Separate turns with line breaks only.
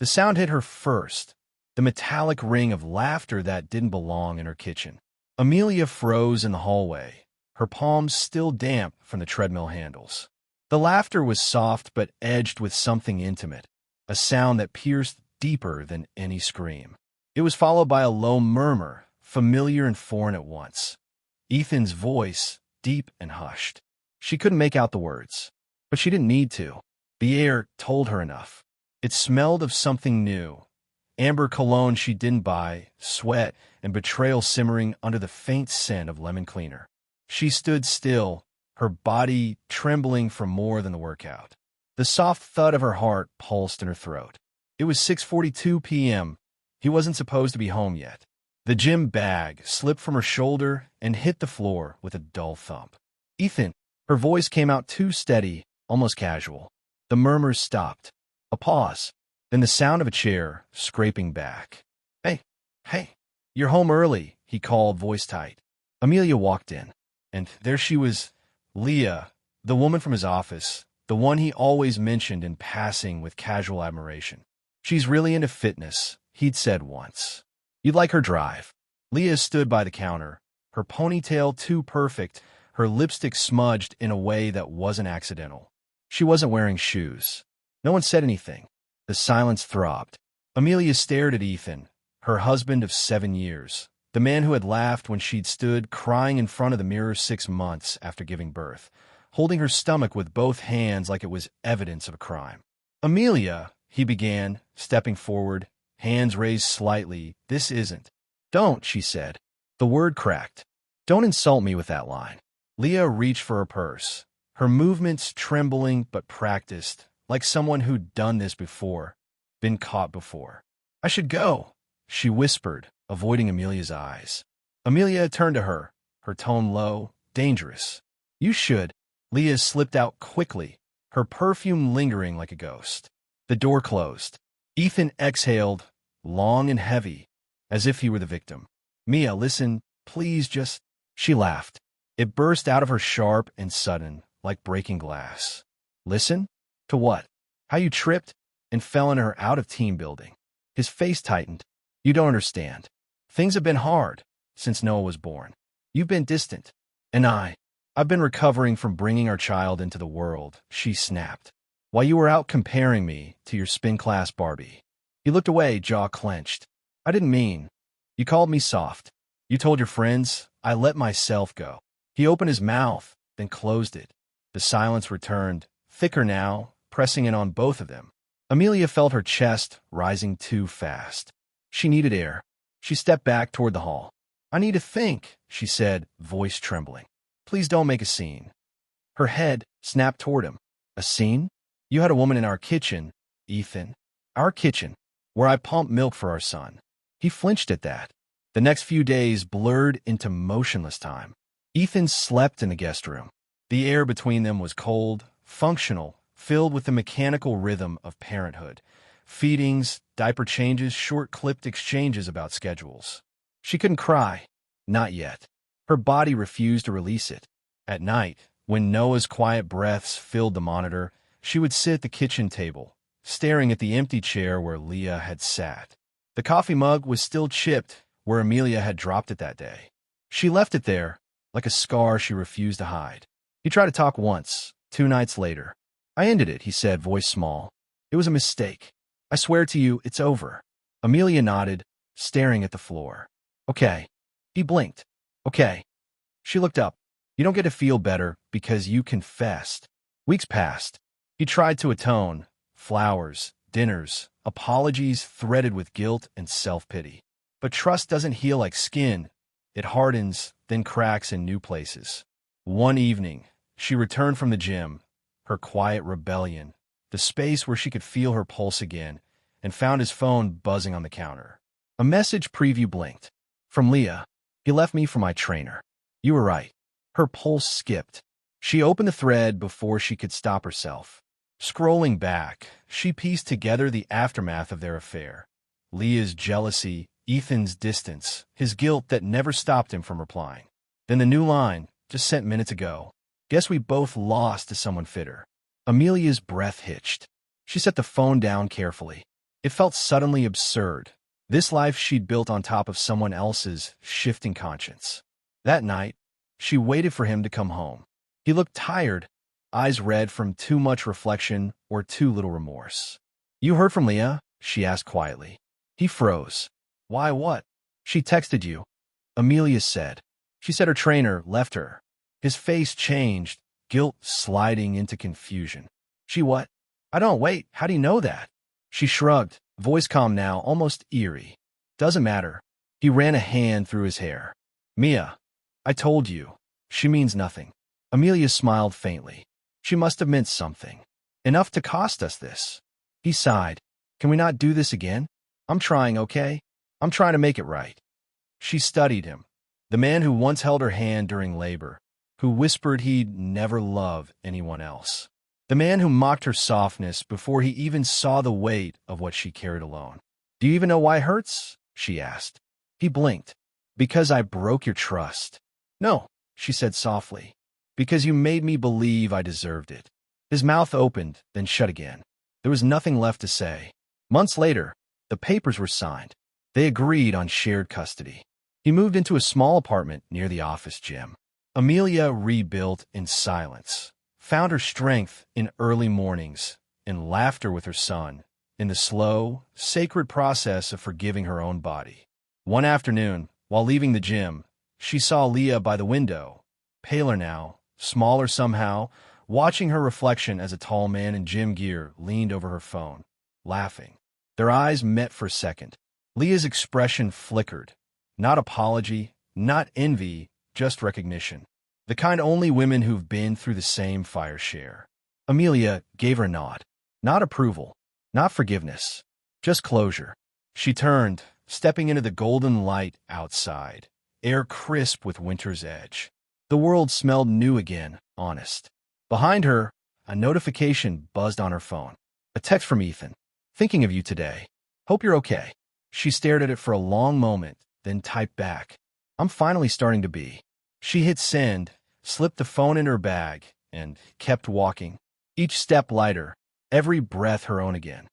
The sound hit her first, the metallic ring of laughter that didn't belong in her kitchen. Amelia froze in the hallway, her palms still damp from the treadmill handles. The laughter was soft but edged with something intimate, a sound that pierced deeper than any scream. It was followed by a low murmur, familiar and foreign at once. Ethan's voice, deep and hushed. She couldn't make out the words, but she didn't need to. The air told her enough. It smelled of something new. Amber cologne she didn't buy, sweat and betrayal simmering under the faint scent of lemon cleaner. She stood still, her body trembling from more than the workout. The soft thud of her heart pulsed in her throat. It was 6:42 p.m. He wasn't supposed to be home yet. The gym bag slipped from her shoulder and hit the floor with a dull thump. Ethan, her voice came out too steady, almost casual. The murmurs stopped. A pause. Then the sound of a chair scraping back. Hey, you're home early, he called, voice tight. Amelia walked in, and there she was, Leah, the woman from his office, the one he always mentioned in passing with casual admiration. She's really into fitness, he'd said once. You'd like her drive. Leah stood by the counter, her ponytail too perfect, her lipstick smudged in a way that wasn't accidental. She wasn't wearing shoes. No one said anything. The silence throbbed. Amelia stared at Ethan, her husband of 7 years, the man who had laughed when she'd stood crying in front of the mirror 6 months after giving birth, holding her stomach with both hands like it was evidence of a crime. Amelia, he began, stepping forward, hands raised slightly. This isn't. Don't, she said. The word cracked. Don't insult me with that line. Leah reached for her purse, her movements trembling but practiced, like someone who'd done this before, been caught before. I should go, she whispered, avoiding Amelia's eyes. Amelia turned to her, her tone low, dangerous. You should. Leah slipped out quickly, her perfume lingering like a ghost. The door closed. Ethan exhaled, long and heavy, as if he were the victim. Mia, listen, please just... She laughed. It burst out of her sharp and sudden, like breaking glass. Listen? To what? How you tripped and fell in her out-of-team building. His face tightened. You don't understand. Things have been hard since Noah was born. You've been distant. And I've been recovering from bringing our child into the world, she snapped. While you were out comparing me to your spin class Barbie. He looked away, jaw clenched. I didn't mean. You called me soft. You told your friends. I let myself go. He opened his mouth, then closed it. The silence returned, thicker now, pressing in on both of them. Amelia felt her chest rising too fast. She needed air. She stepped back toward the hall. I need to think, she said, voice trembling. Please don't make a scene. Her head snapped toward him. A scene? You had a woman in our kitchen, Ethan. Our kitchen, where I pumped milk for our son. He flinched at that. The next few days blurred into motionless time. Ethan slept in the guest room. The air between them was cold, functional, filled with the mechanical rhythm of parenthood. Feedings, diaper changes, short-clipped exchanges about schedules. She couldn't cry. Not yet. Her body refused to release it. At night, when Noah's quiet breaths filled the monitor, she would sit at the kitchen table, staring at the empty chair where Leah had sat. The coffee mug was still chipped where Amelia had dropped it that day. She left it there, like a scar she refused to hide. He tried to talk once, 2 nights later. I ended it, he said, voice small. It was a mistake. I swear to you, it's over. Amelia nodded, staring at the floor. Okay. He blinked. Okay. She looked up. You don't get to feel better because you confessed. Weeks passed. He tried to atone. Flowers, dinners, apologies threaded with guilt and self-pity. But trust doesn't heal like skin. It hardens, then cracks in new places. One evening, she returned from the gym, her quiet rebellion, the space where she could feel her pulse again, and found his phone buzzing on the counter. A message preview blinked. From Leah. He left me for my trainer. You were right. Her pulse skipped. She opened the thread before she could stop herself. Scrolling back, she pieced together the aftermath of their affair. Leah's jealousy, Ethan's distance, his guilt that never stopped him from replying. Then the new line, just sent minutes ago. Guess we both lost to someone fitter. Amelia's breath hitched. She set the phone down carefully. It felt suddenly absurd. This life she'd built on top of someone else's shifting conscience. That night, she waited for him to come home. He looked tired, eyes red from too much reflection or too little remorse. "You heard from Leah?" she asked quietly. He froze. "Why, what?" "She texted you," Amelia said. "She said her trainer left her." His face changed, guilt sliding into confusion. "She what?" "I don't wait. How do you know that?" She shrugged, voice calm now, almost eerie. "Doesn't matter." He ran a hand through his hair. "Mia, I told you. She means nothing." Amelia smiled faintly. "She must have meant something. Enough to cost us this." He sighed. "Can we not do this again? I'm trying, okay? I'm trying to make it right." She studied him. The man who once held her hand during labor, who whispered he'd never love anyone else. The man who mocked her softness before he even saw the weight of what she carried alone. "Do you even know why it hurts?" she asked. He blinked. "Because I broke your trust." "No," she said softly. "Because you made me believe I deserved it." His mouth opened, then shut again. There was nothing left to say. Months later, the papers were signed. They agreed on shared custody. He moved into a small apartment near the office gym. Amelia rebuilt in silence, found her strength in early mornings, in laughter with her son, in the slow, sacred process of forgiving her own body. One afternoon, while leaving the gym, she saw Leah by the window, paler now, smaller somehow, watching her reflection as a tall man in gym gear leaned over her phone, laughing. Their eyes met for a second. Leah's expression flickered. Not apology, not envy, just recognition. The kind only women who've been through the same fire share. Amelia gave her a nod. Not approval, not forgiveness, just closure. She turned, stepping into the golden light outside, air crisp with winter's edge. The world smelled new again, honest. Behind her, a notification buzzed on her phone. A text from Ethan. "Thinking of you today. Hope you're okay." She stared at it for a long moment, then typed back. "I'm finally starting to be." She hit send, slipped the phone in her bag, and kept walking. Each step lighter, every breath her own again.